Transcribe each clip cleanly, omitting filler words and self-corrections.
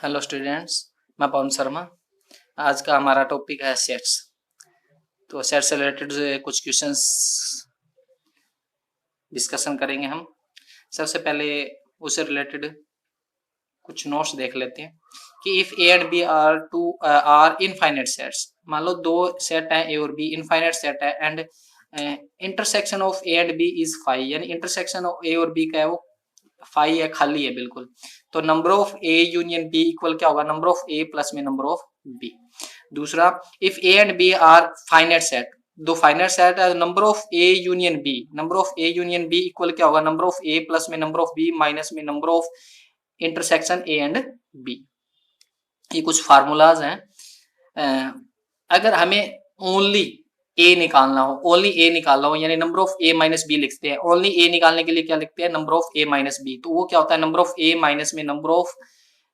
Hello students, मैं पवन शर्मा। आज का हमारा टॉपिक है सेट्स। तो सेट से रिलेटेड कुछ क्वेश्चंस डिस्कशन करेंगे हम। सबसे पहले उससे रिलेटेड कुछ नोट्स देख लेते हैं कि if A and B are infinite sets. मान लो दो सेट है ए और बी, इनफाइनाइट सेट है and intersection of A and B is five, यानी इंटरसेक्शन ऑफ ए और बी का है वो फाइव है, खाली है बिल्कुल। तो number of A union B equal क्या होगा, नंबर ऑफ ए प्लस में नंबर ऑफ बी। दूसरा, if A and B are finite set, दो फाइनाइट सेट है, number of A union B, number of A union B equal क्या होगा, number of A plus में number of B minus में number of intersection A and B. ये कुछ formulas हैं। अगर हमें ओनली ए निकालना हो, ओनली ए निकालना हो, यानी number of A minus B लिखते हैं। ओनली ए निकालने के लिए क्या लिखते हैं, number of A minus B. तो वो क्या होता है, नंबर ऑफ ए माइनस में number of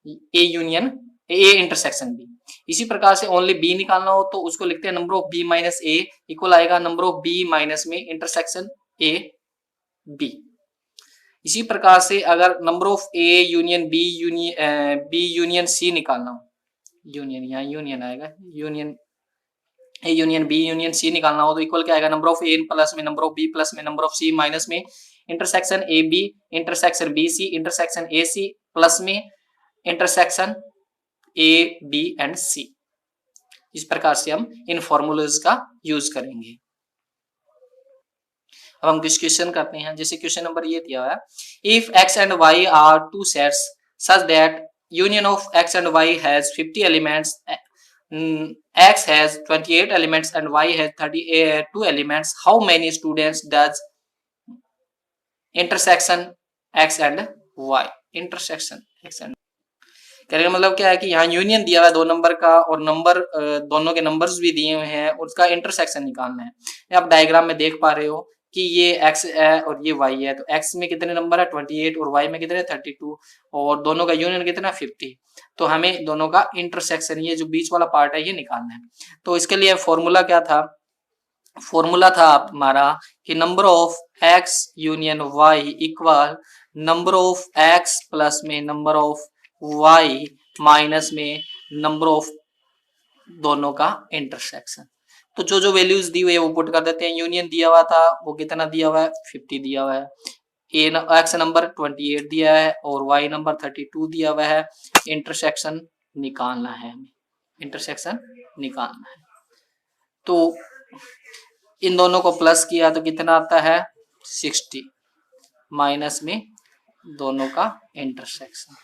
A union A intersection B. इसी प्रकार से ओनली बी निकालना हो तो उसको लिखते हैं number of B minus A equal आएगा नंबर ऑफ बी माइनस में इंटरसेक्शन ए बी। इसी प्रकार से अगर number of A union B union C निकालना हो, यूनियन यहाँ यूनियन आएगा, union A union B union C निकालना हो तो इक्वल क्या आएगा, नंबर ऑफ ए प्लस में नंबर ऑफ बी प्लस में नंबर ऑफ सी माइनस में intersection A B intersection B C intersection A C plus में इंटरसेक्शन ए बी एंड सी। इस प्रकार से हम इन फॉर्मूलाज का यूज करेंगे। अब हम कुछ क्वेश्चन करते हैं। जैसे क्वेश्चन नंबर ये दिया हुआ है, if X and Y are two sets such that union of X and Y has 50 elements, X has 28 elements and Y has 32 elements. How many students does intersection X and Y? Intersection X and कहने का मतलब क्या है कि यहाँ union दिया हुआ है दो नंबर का और नंबर दोनों के नंबर्स भी दिए हुए हैं, उसका इंटरसेक्शन निकालना है। आप डायग्राम में देख पा रहे हो कि ये x है और ये y है। तो x में कितने नंबर है 28 और y में कितने 32 और दोनों का यूनियन कितना 50। तो हमें दोनों का इंटरसेक्शन, ये जो बीच वाला पार्ट है, ये निकालना है। तो इसके लिए फॉर्मूला क्या था, फॉर्मूला था हमारा कि number of x union y equal number of x plus में नंबर ऑफ y माइनस में नंबर ऑफ दोनों का इंटरसेक्शन। तो जो जो वैल्यूज दी हुई है वो पुट कर देते हैं। यूनियन दिया हुआ था वो कितना दिया हुआ है 50 दिया हुआ है, एक्स नंबर 28 दिया है और वाई नंबर 32 दिया हुआ है। इंटरसेक्शन निकालना है हमें, इंटरसेक्शन निकालना है। तो इन दोनों को प्लस किया तो कितना आता है 60 माइनस में दोनों का इंटरसेक्शन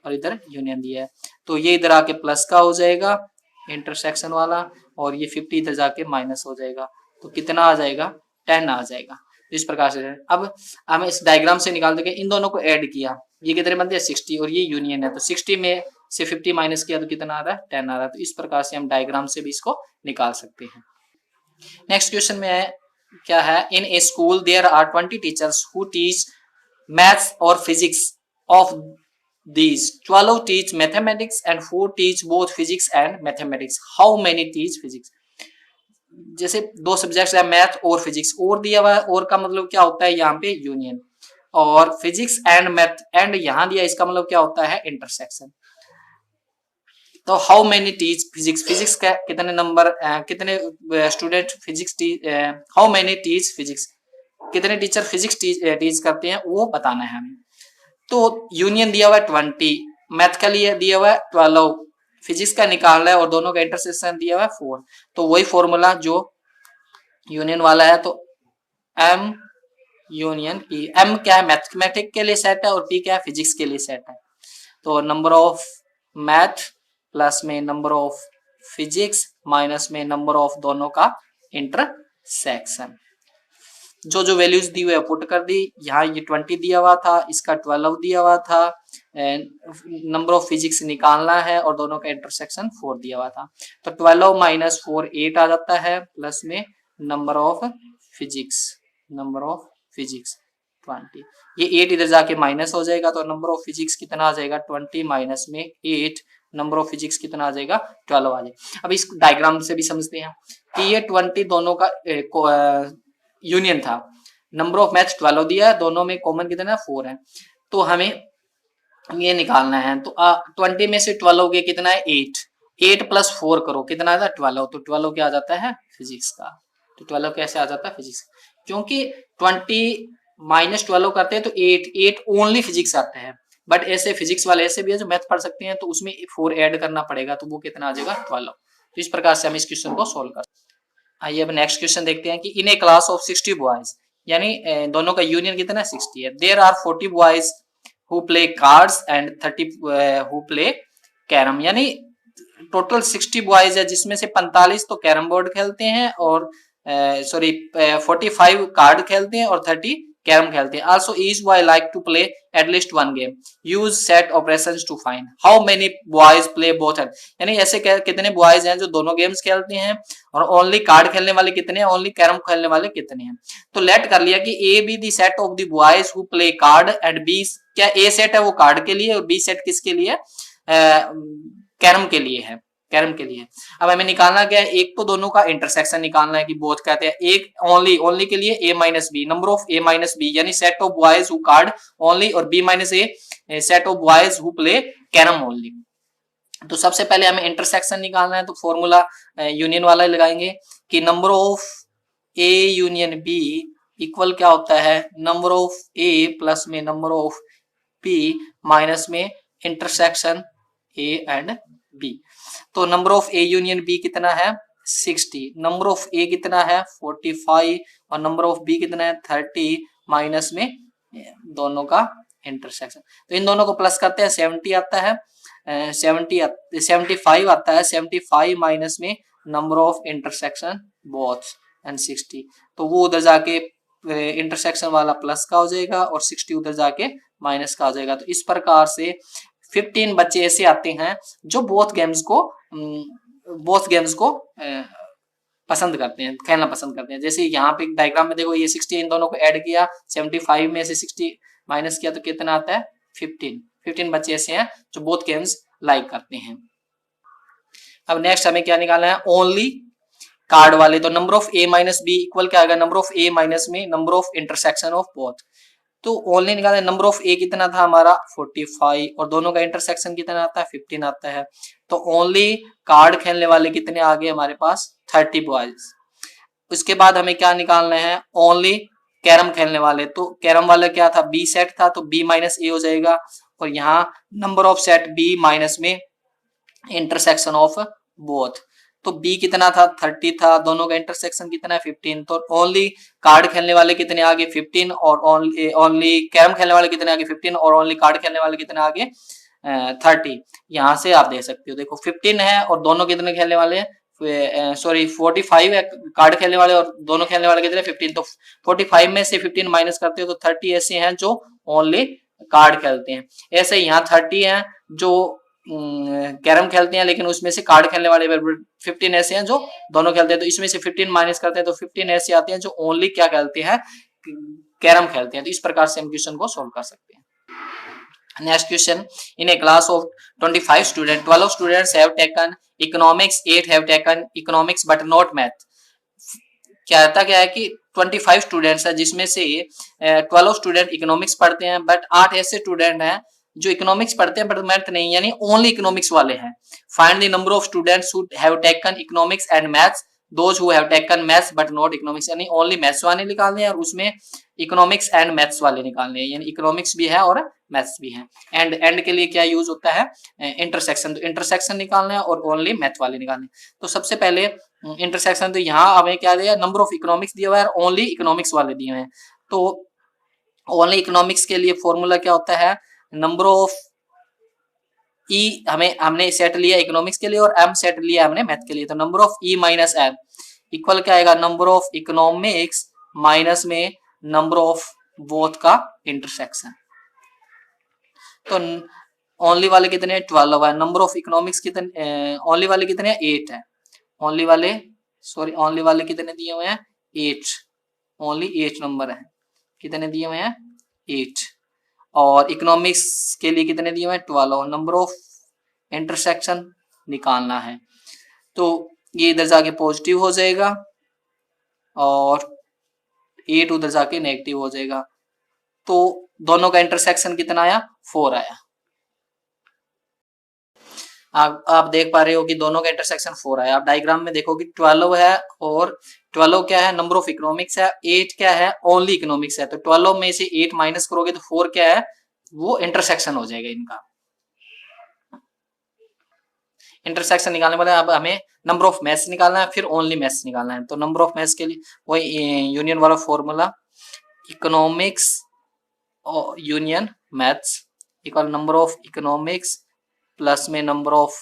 और इधर यूनियन दिया है। तो ये इधर आके प्लस का हो जाएगा इंटरसेक्शन वाला और ये 50 इधर जाके माइनस हो जाएगा। तो कितना आ जाएगा 10 आ जाएगा। इस प्रकार से अब हमें इस डायग्राम से निकाल देंगे, इन दोनों को ऐड किया, ये कितने बनते हैं 60 और ये यूनियन है। तो 60 में से 50 माइनस किया तो कितना आ रहा है 10 आ रहा है। तो इस प्रकार से हम डायग्राम से भी इसको निकाल सकते हैं। नेक्स्ट क्वेश्चन में है क्या है, in a school there are 20 teachers who teach maths और physics, of these 12 teach mathematics and 4 teach both physics and mathematics. How many teach physics? जैसे दो सब्जेक्ट्स है मैथ और फिजिक्स, और दिया हुआ है, और का मतलब क्या होता है यहाँ पे यूनियन, और फिजिक्स एंड मैथ एंड यहाँ दिया, इसका मतलब क्या होता है इंटरसेक्शन। तो how many teach physics, physics का कितने नंबर कितने student physics how many teach physics, कितने टीचर फिजिक्स टीच करते हैं वो बताना है हमें। तो यूनियन दिया हुआ है 20, मैथ का लिए दिया हुआ है 12, फिजिक्स का निकालना है और दोनों का इंटरसेक्शन दिया हुआ है 4। तो वही फॉर्मूला जो यूनियन वाला है, तो एम यूनियन पी, एम क्या है मैथमेटिक्स के लिए सेट है और पी क्या है फिजिक्स के लिए सेट है। तो नंबर ऑफ मैथ प्लस में नंबर ऑफ फिजिक्स माइनस में नंबर ऑफ दोनों का इंटरसेक्शन। जो जो वैल्यूज दी हुई है पुट कर दी। यहाँ ये 20 दिया हुआ था, इसका 12 दिया हुआ था, नंबर ऑफ फिजिक्स निकालना है और दोनों का इंटरसेक्शन 4 दिया हुआ था। तो 12 माइनस 4 8 आ जाता है, प्लस में नंबर ऑफ फिजिक्स 20। ये 8 इधर जाके माइनस हो जाएगा तो नंबर ऑफ फिजिक्स कितना आ जाएगा 20 माइनस में 8, नंबर ऑफ फिजिक्स कितना आ जाएगा 12 आ जाएगा। अब इस डायग्राम से भी समझते हैं कि ये 20 दोनों का यूनियन था, नंबर ऑफ मैथ्स 12 दिया है, दोनों में कॉमन कितना 4 है। तो हमें ये निकालना है। तो 20 में से 12 के कितना है 8, 8 प्लस 4 करो कितना आता है 12, तो 12 क्या आ जाता है फिजिक्स का। तो 12 कैसे आ जाता है फिजिक्स, क्योंकि 20 माइनस 12 करते हैं तो 8 ओनली फिजिक्स आता है। बट ऐसे फिजिक्स वाले ऐसे भी है जो मैथ पढ़ सकते हैं, तो उसमें 4 ऐड करना पड़ेगा, तो वो कितना आ जाएगा 12। तो इस प्रकार से हम इस क्वेश्चन को सोल्व कर। आइए अब नेक्स्ट क्वेश्चन देखते हैं कि in a class of 60 boys, यानी दोनों का यूनियन कितना है 60 है। There are 40 boys who play cards and 30 who play carrom, यानी टोटल 60 बॉयज है जिसमें से 45 तो कैरम बोर्ड खेलते हैं और 45 कार्ड खेलते हैं और 30 कैरम खेलते हैं। Also each boy like to play at least one game, use set operations to find how many boys play both, यानी ऐसे कितने बॉयज हैं जो दोनों गेम्स खेलते हैं, और ओनली कार्ड खेलने वाले कितने हैं, ओनली कैरम खेलने वाले कितने हैं। तो लेट कर लिया कि A be the set of the boys who play card and B, क्या ए सेट है वो कार्ड के लिए और बी सेट किसके लिए कैरम के लिए है, कैरम के लिए। अब हमें निकालना क्या है, एक तो दोनों का इंटरसेक्शन निकालना है कि बोथ कहते हैं, एक ओनली के लिए a minus B, number of a minus B, यानी set of boys who card only, और b minus A set of boys who play carrom only. तो सबसे पहले हमें इंटरसेक्शन निकालना है, तो फॉर्मूला यूनियन वाला लगाएंगे कि number of a union b equal क्या होता है, नंबर ऑफ a प्लस में नंबर ऑफ b माइनस में इंटरसेक्शन a एंड b। तो number of A union B कितना है 60, नंबर ऑफ ए कितना है 45 और नंबर ऑफ बी कितना है 30 माइनस में दोनों का इंटरसेक्शन। तो इन दोनों को प्लस करते हैं 70 आता है, 75 आता है, 75 माइनस में number of intersection both and 60, तो वो उधर जाके इंटरसेक्शन वाला प्लस का हो जाएगा और 60 उधर जाके माइनस का हो जाएगा। तो इस प्रकार से 15 बच्चे ऐसे आते हैं जो बोथ गेम्स को पसंद करते हैं, खेलना पसंद करते हैं। जैसे यहाँ पे डायग्राम में देखो, ये 60 इन दोनों को ऐड किया, 75 में से 60 माइनस किया तो कितना आता है 15 बच्चे ऐसे हैं जो बोथ गेम्स लाइक करते हैं। अब नेक्स्ट हमें क्या निकालना है, ओनली कार्ड वाले। तो number of A minus B equal क्या आएगा, नंबर ऑफ ए माइनस में number of intersection of both. तो ओनली निकाले, नंबर ऑफ ए कितना था हमारा 45 और दोनों का इंटरसेक्शन कितना आता है 15 आता है। तो ओनली कार्ड खेलने वाले कितने आ गए हमारे पास 30 बॉयज। उसके बाद हमें क्या निकालना है, ओनली कैरम खेलने वाले। तो कैरम वाला क्या था बी सेट था, तो बी माइनस ए हो जाएगा, और यहाँ number of set B minus में इंटरसेक्शन ऑफ बोथ। तो b कितना था 30 था, दोनों का इंटरसेक्शन कितना है 15, तो ओनली कार्ड खेलने वाले कितने आगे 15 और ओनली कैरम खेलने वाले कितने आगे 15 और ओनली कार्ड खेलने वाले कितने आगे 30। यहां से आप देख सकते हो, देखो 15 है और दोनों कितने खेलने वाले हैं, सॉरी 45 है कार्ड खेलने वाले और दोनों खेलने वाले कितने 15, तो 45 में से 15 माइनस करते हो तो 30 ऐसे हैं जो ओनली कार्ड खेलते हैं। ऐसे यहाँ 30 है जो कैरम खेलते हैं लेकिन उसमें से कार्ड खेलने वाले 15 ऐसे हैं जो दोनों खेलते हैं, तो इसमें से 15 माइनस करते हैं तो 15 ऐसे आते हैं जो ओनली क्या खेलते हैं कैरम खेलते हैं। तो इस प्रकार से हम क्वेश्चन को सोल्व कर सकते हैं। Next question, in a class of 25 student 12 students have taken economics, 8 have taken economics but not math. क्या है कि 25 स्टूडेंट्स है जिसमें से 12 स्टूडेंट इकोनॉमिक्स पढ़ते हैं, बट 8 ऐसे स्टूडेंट हैं जो इकोनॉमिक्स पढ़ते हैं बट मैथ नहीं, यानी ओनली इकोनॉमिक्स वाले हैं। Find the number of students who have taken economics and maths, those who have taken maths but not economics, यानी ओनली मैथ्स वाले निकालने हैं और उसमें इकोनॉमिक्स एंड मैथ्स वाले निकालने हैं, यानी इकोनॉमिक्स भी है और मैथ्स भी है। एंड के लिए क्या यूज होता है इंटरसेक्शन, तो इंटरसेक्शन निकालना है और ओनली मैथ वाले निकालने। तो सबसे पहले इंटरसेक्शन, तो यहाँ हमें क्या दिया नंबर ऑफ इकोनॉमिक्स दिया हुआ है और ओनली इकोनॉमिक्स वाले दिए हुए हैं। तो ओनली इकोनॉमिक्स के लिए फॉर्मूला क्या होता है, नंबर ऑफ ई हमने सेट लिया इकोनॉमिक्स के लिए और एम सेट लिया हमने मैथ के लिए, तो number of E minus M equal क्या आएगा, नंबर ऑफ इकोनॉमिक्स माइनस में नंबर ऑफ बोथ का इंटरसेक्शन। तो ओनली वाले कितने 12 है, नंबर ऑफ इकोनॉमिक्स कितने ओनली वाले कितने 8 है, ओनली वाले कितने दिए हुए हैं 8, ओनली 8 नंबर है, कितने दिए हुए हैं 8, और इकोनॉमिक्स के लिए कितने दिए हुए हैं 12, नंबर ऑफ इंटरसेक्शन निकालना है। तो ये इधर जाके पॉजिटिव हो जाएगा और 8 उधर जाके नेगेटिव हो जाएगा, तो दोनों का इंटरसेक्शन कितना आया 4 आया। आप देख पा रहे हो कि दोनों का इंटरसेक्शन 4 है। आप डायग्राम में देखो कि 12 है और 12 क्या है, नंबर ऑफ इकोनॉमिक्स है, 8 क्या है, ओनली इकोनॉमिक्स है। तो 12 में से 8 माइनस करोगे तो 4 क्या है, वो इंटरसेक्शन हो जाएगा इनका। इंटरसेक्शन निकालने वाले अब हमें नंबर ऑफ मैथ्स निकालना है, फिर ओनली मैथ्स निकालना है। तो नंबर ऑफ मैथ्स के लिए वही यूनियन वाला फॉर्मूला, इकोनॉमिक्स और union maths equal number of economics plus में नंबर ऑफ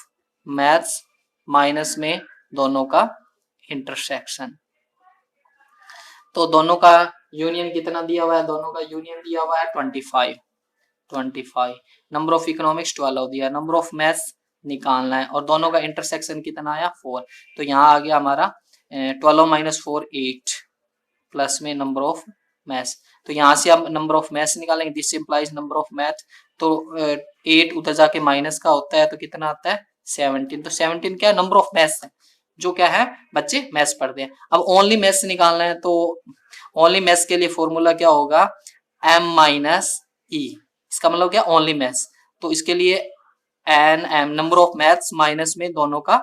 मैथ्स माइनस में दोनों का इंटरसेक्शन। तो दोनों का यूनियन कितना दिया हुआ है, दोनों का यूनियन दिया हुआ है 25। नंबर ऑफ इकोनॉमिक्स 12 दिया, नंबर ऑफ मैथ्स निकालना है और दोनों का इंटरसेक्शन कितना आया 4। तो यहाँ आ गया हमारा 12 माइनस 4 8 प्लस में नंबर ऑफ मैथ्स। तो यहाँ से हम नंबर ऑफ मैथ्स निकालेंगे, this implies number of math. तो 8 उधर जाके माइनस का होता है तो कितना आता है 17। तो 17 क्या है, नंबर ऑफ मैथ्स है, जो क्या है बच्चे मैथ्स पढ़ते हैं। अब ओनली मैथ्स निकालना है, तो ओनली मैथ्स के लिए फॉर्मूला क्या होगा, m माइनस ई। इसका मतलब क्या, ओनली मैथ्स। तो इसके लिए N M number of maths minus में दोनों का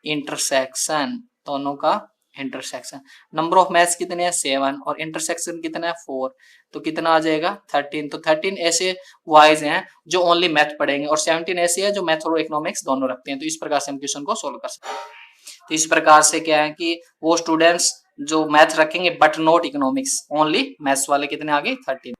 इंटरसेक्शन, दोनों का इंटरसेक्शन। नंबर ऑफ मैथ्स कितने हैं 7 और इंटरसेक्शन कितना है 4। तो कितना आ जाएगा 13। तो 13 ऐसे वाइज हैं जो ओनली मैथ पढ़ेंगे और 17 ऐसे है जो मैथ और इकोनॉमिक्स दोनों रखते हैं। तो इस प्रकार से हम क्वेश्चन को सोल्व कर सकते हैं। तो इस प्रकार से क्या है कि वो स्टूडेंट्स जो मैथ रखेंगे but not economics, only maths वाले कितने आ गए 13।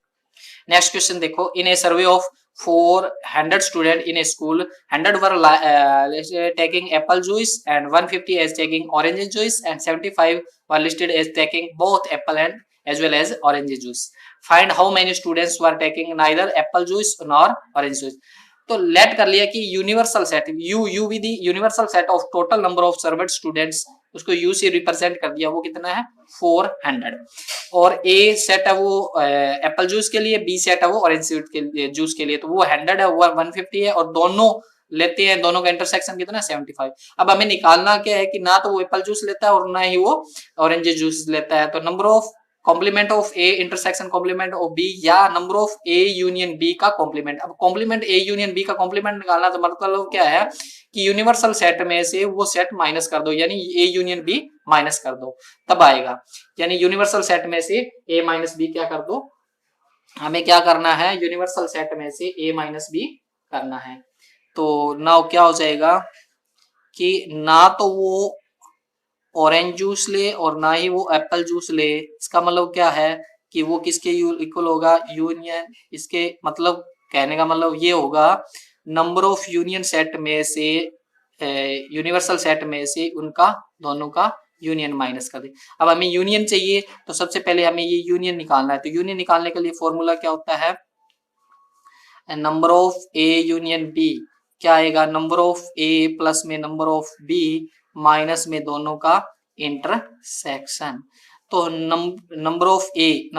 नेक्स्ट क्वेश्चन देखो, इन ए survey of 400 student in a school, 100 were taking apple juice and 150 as taking orange juice and 75 were listed as taking both apple and as well as orange juice. Find how many students were taking neither apple juice nor orange juice. तो late कर लिया कि universal set you with universal set of total number of served students, उसको you से represent कर दिया, वो कितना है 400। और ए सेट है वो एप्पल जूस के लिए, बी सेट है वो ऑरेंज जूस के लिए। तो वो 100 है, वो 150 है और दोनों लेते हैं, दोनों का इंटरसेक्शन कितना 75। अब हमें निकालना क्या है कि ना तो वो एप्पल जूस लेता है और ना ही वो ऑरेंज जूस लेता है। तो number of complement of A intersection complement of B या number of A union B का कॉम्प्लीमेंट। अब कॉम्प्लीमेंट ए यूनियन बी का कॉम्प्लीमेंट निकालना तो मतलब क्या है कि यूनिवर्सल सेट में से वो सेट माइनस कर दो, यानी ए यूनियन बी माइनस कर दो, तब आएगा। यानी यूनिवर्सल सेट में से ए माइनस बी क्या कर दो, हमें क्या करना है यूनिवर्सल सेट में से ए माइनस बी करना है। तो नाउ क्या हो जाएगा कि ना तो वो ऑरेंज जूस ले और ना ही वो एप्पल जूस ले। इसका मतलब क्या है कि वो किसके इक्वल होगा, यूनियन। इसके मतलब कहने का मतलब ये होगा नंबर ऑफ यूनियन सेट में से यूनिवर्सल सेट में से उनका दोनों का यूनियन माइनस कर दे। अब हमें यूनियन चाहिए तो सबसे पहले हमें ये यूनियन निकालना है। तो यूनियन निकालने के लिए फॉर्मूला क्या होता है, number of A union B क्या आएगा, नंबर ऑफ ए प्लस में नंबर ऑफ बी माइनस में दोनों का इंटरसेक्शन। तो नंबर ऑफ ए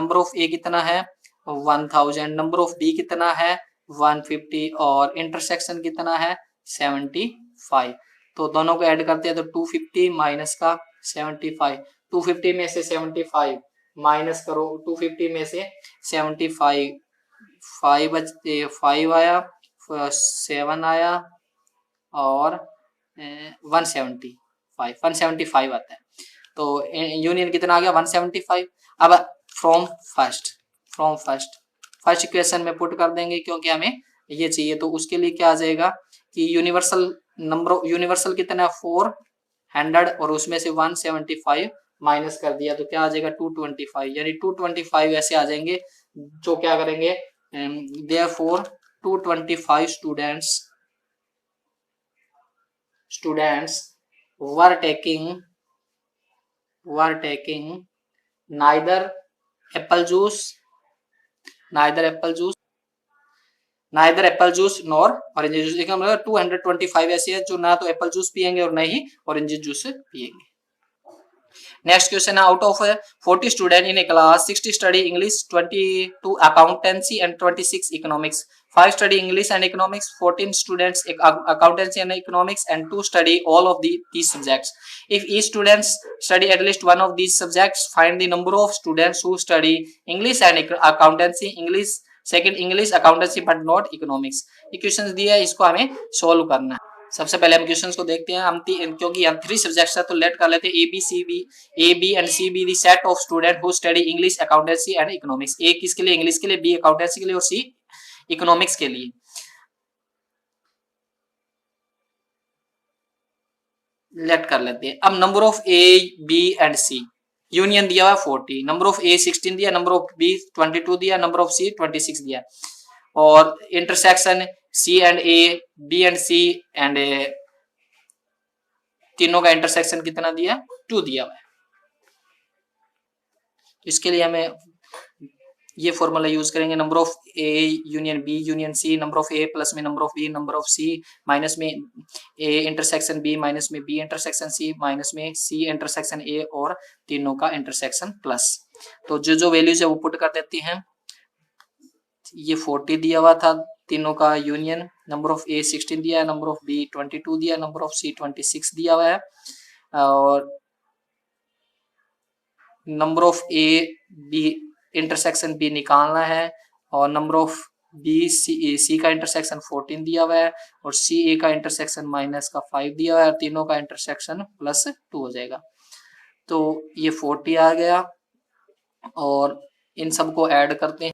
कितना है 1000, नंबर ऑफ बी कितना है 150 और इंटरसेक्शन कितना है 75। तो दोनों को ऐड करते हैं तो 250 माइनस का 75, 250 में से 75 माइनस करो, 250 में से 75 5 बचते 5 आया 7 आया और 175 आता है। तो यूनियन कितना आ गया 175। अब फ्रॉम फर्स्ट इक्वेशन में पुट कर देंगे क्योंकि हमें ये चाहिए। तो उसके लिए क्या आ जाएगा कि यूनिवर्सल कितना है 400 और उसमें से 175 माइनस कर दिया तो क्या आ जाएगा 225, यानी 225 ऐसे आ जाएंगे जो क्या करेंगे therefore 225 students were taking neither apple juice nor orange juice। देखिए मतलब 225 ऐसे हैं जो ना तो एप्पल जूस पियेंगे और ना ही ऑरेंज जूस पियेंगे। नेक्स्ट क्वेश्चन है, out of 40 student in a class 60 study English, 22 accountancy and 26 economics, 5 study English and economics, 14 students accountancy and economics and 2 study all of these subjects. If each students study at least one of these subjects, find the number of students who study English and accountancy, second English, accountancy but not economics. Equations दिया है, इसको हमें solve करना है। सबसे पहले हम questions को देखते हैं। हम क्योंकि यहाँ 3 सब्जेक्ट्स है तो लेट कर लेते हैं A B and C be the set of student who study English, accountancy and economics. A किसके लिए? इंग्लिश के लिए, बी अकाउंटेंसी के लिए और सी इकोनॉमिक्स के लिए। लेट कर लेते हैं। अब number of A B and C union दिया हुआ 40, नंबर ऑफ ए 16 दिया, नंबर ऑफ बी 22 दिया, नंबर ऑफ सी 26 दिया, और intersection C and A, B and C and तीनों का इंटरसेक्शन कितना दिया? 2 दिया हुआ है। इसके लिए हमें ये फॉर्मूला यूज करेंगे, number of A union B union C, number of A plus में number of B number of C, minus में ए इंटरसेक्शन बी माइनस में बी इंटरसेक्शन सी, माइनस में सी इंटरसेक्शन ए और तीनों का intersection plus. तो जो जो वैल्यूज है वो पुट कर देती हैं। ये 40 दिया हुआ था तीनों का यूनियन, नंबर ऑफ ए 16 दिया है, नंबर ऑफ बी 22 दिया, नंबर ऑफ सी 26 दिया हुआ है, और number of A B intersection B निकालना है, और नंबर ऑफ बी सी का इंटरसेक्शन 14 दिया हुआ है, और सी ए का इंटरसेक्शन माइनस का 5 दिया हुआ है, और तीनों का इंटरसेक्शन प्लस 2 हो जाएगा। तो ये 40 आ गया, और इन सबको ऐड करते हैं।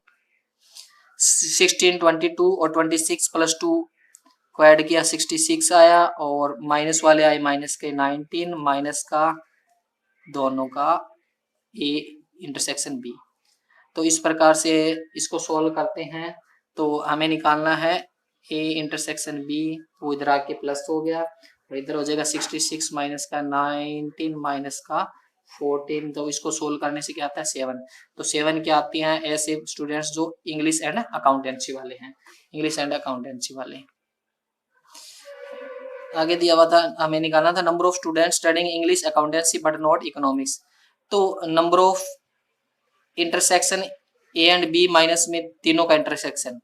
16, 22 और 26 प्लस 2 को ऐड किया 66 आया, और माइनस वाले आए माइनस के 19, माइनस का दोनों का ए इंटरसेक्शन बी। तो इस प्रकार से इसको सोल्व करते हैं। तो हमें निकालना है ए इंटरसेक्शन बी, वो इधर आके प्लस हो गया, और इधर हो जाएगा 66 माइनस का 19 माइनस का 14। तो इसको सोल्व करने से क्या आता है? 7। तो 7 क्या आती हैं? ऐसे स्टूडेंट्स जो इंग्लिश एंड अकाउंटेंसी वाले हैं, इंग्लिश एंड अकाउंटेंसी वाले। आगे दिया हुआ था, हमें निकालना था number of students studying English, accountancy but not economics. तो number of intersection A and B minus में तीनों का इंटरसेक्शन,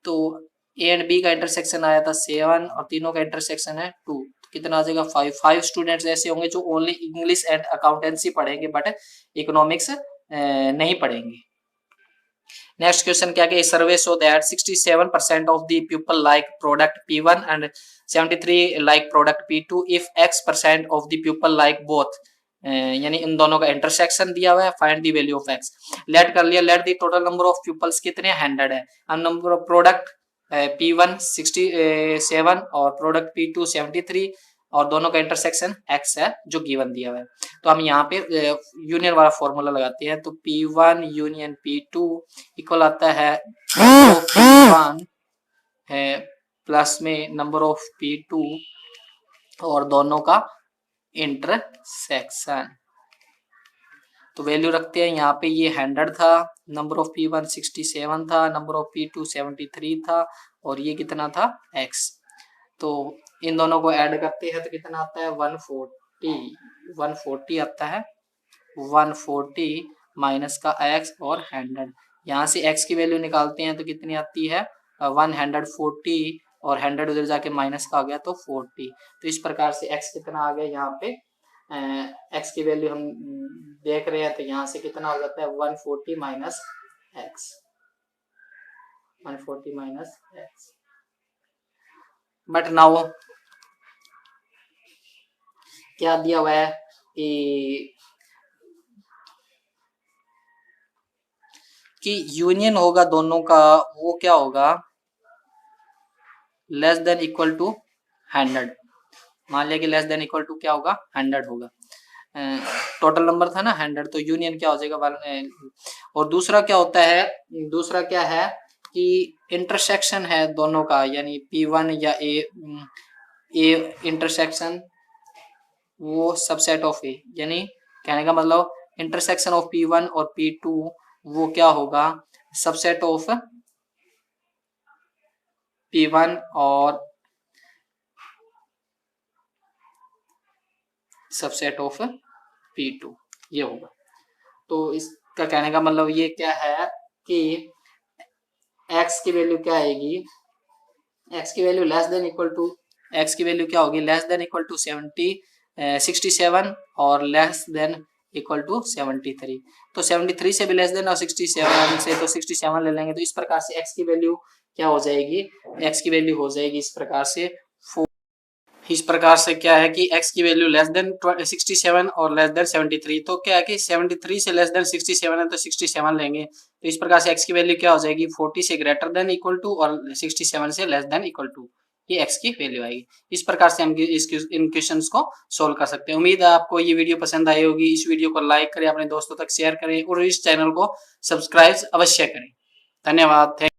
तो ए एंड बी का इंटरसेक्शन आया था 7 और तीनों का इंटरसेक्शन है 2, तो कितना आ जाएगा? 5 स्टूडेंट्स ऐसे होंगे जो ओनली इंग्लिश एंड अकाउंटेंसी पढ़ेंगे बट इकोनॉमिक्स नहीं पढ़ेंगे। नेक्स्ट क्वेश्चन क्या है? Survey show that 67% of the people like product P1 and 73 like product P2 if X% of the people like both, यानी इन दोनों का इंटरसेक्शन दिया हुआ है। Find the value of x। Let कर लिया, let the total number of peoples कितने? 100 है। अब नंबर ऑफ प्रोडक्ट P1 67 और प्रोडक्ट P2 73, और दोनों का इंटरसेक्शन x है जो गिवन दिया हुआ है। तो हम यहाँ पे यूनियन वाला फॉर्मूला लगाते हैं। तो P1 यूनियन P2 इक्वल आता है P1 है प्लस में नंबर ऑफ P2 और दोनों का इंटरसेक्शन। तो वैल्यू रखते हैं यहाँ पे, ये 100 था, नंबर ऑफ P1 67 था, नंबर ऑफ P2 73 था, और ये कितना था? x। तो इन दोनों को ऐड करते हैं तो कितना आता है? 140 आता है। 140 माइनस का x और 100, यहाँ से x की वैल्यू निकालते हैं तो कितनी आती है? 140, और 100 उधर जाके माइनस का आ गया तो 40। तो इस प्रकार से x कितना आ गया यहाँ पे? x की वैल्यू हम देख रहे हैं तो यहाँ से कितना हो जाता है? 140 minus x, 140 minus x। But now क्या दिया हुआ है कि यूनियन होगा दोनों का, वो क्या होगा? Less than equal to 100। मान लिया कि लेस देन इक्वल टू क्या होगा? 100 होगा। टोटल नंबर था ना 100, तो यूनियन क्या हो जाएगा? 1। और दूसरा क्या होता है? दूसरा क्या है कि इंटरसेक्शन है दोनों का, यानी P1 या ए इंटरसेक्शन वो सबसेट ऑफ ए, यानी कहने का मतलब इंटरसेक्शन ऑफ P1 और P2 वो क्या होगा? सबसेट ऑफ P1 और सबसेट ऑफ P2 ये होगा। तो इसका कहने का मतलब ये क्या है कि x की वैल्यू क्या आएगी? x की value less than equal to, x की वैल्यू क्या होगी? लेस देन इक्वल टू 67 और लेस देन इक्वल टू 73। तो 73 से भी लेस देन और 67 से तो 67 ले लेंगे। तो इस प्रकार से x की वैल्यू क्या हो जाएगी? x की वैल्यू हो जाएगी इस प्रकार से 4। इस प्रकार से क्या है कि x की वैल्यू लेस देन 67 और लेस देन 73, तो क्या है कि 73 से लेस देन 67 है तो 67 लेंगे, तो इस प्रकार से x की वैल्यू क्या हो जाएगी 40 से ग्रेटर देन इक्वल टू और 67 से लेस देन इक्वल टू, ये x की वैल्यू आएगी। इस प्रकार से हम इन क्वेश्चंस को सोल्व कर सकते हैं। उम्मीद है आपको ये वीडियो पसंद आई होगी। इस वीडियो को लाइक करें, अपने दोस्तों तक शेयर करें और इस चैनल को सब्सक्राइब अवश्य करें। धन्यवाद।